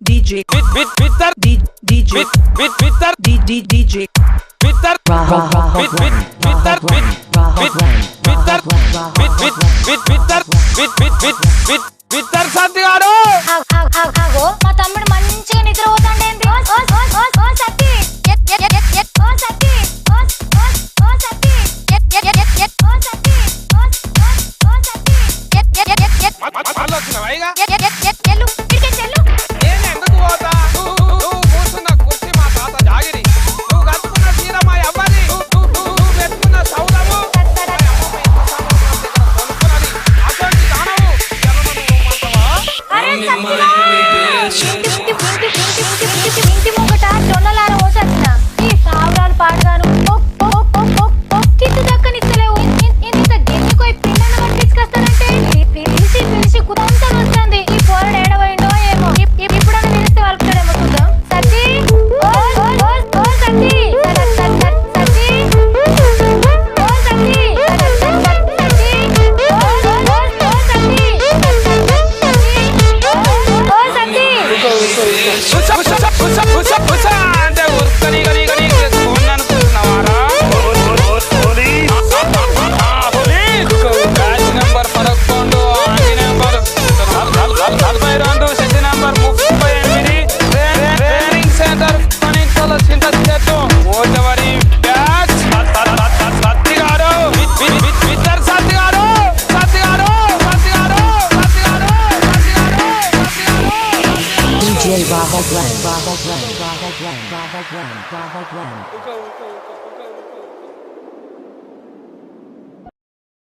DJ Vitar DJ Vitar DJ Vitar Vitar Santiago ఆగో మా తమ్ముడు మంచిగా నిద్రపోతాండేంది ఓ సత్తి ఓ సత్తి ఓ సత్తి చెల్లు క్రికెట్ చెల్లు నేను ఎందుకు పోతా నువ్వు కూర్చున్న కుర్చీ మా తాత జాగిరి నువ్వు కట్టుకున్న చీర మా అవ్వది నువ్వు పెట్టుకున్న సౌదము ఇంటి ముంగట జొన్నలార పోసొచ్చిన ఈ సావురాలు పాడుగాను కిట్టు దక్కనిస్తలేవు ఇంత గెలిపోయి పిల్లలు పట్టించుకొస్తానంటే పిలిచి కుదంతా వస్తుంది ఈ పోరడు ఏడవైండో ఏమో ఇప్పుడన్నా పిలిస్తే వాళ్ళకుడేమో చూద్దాం సత్తి ఓ సత్తి అంటే ఉరుక్కని అనుకుంటున్నావారా బ్యాచ్ నెంబర్ 11 ఆంటీ number 42 set number 38 training centre పనితల చింతచెట్టు ఓటవరి బ్యాచ్ సత్తి గారు వితర్ సత్తి గారు DJ Bravo Glenn.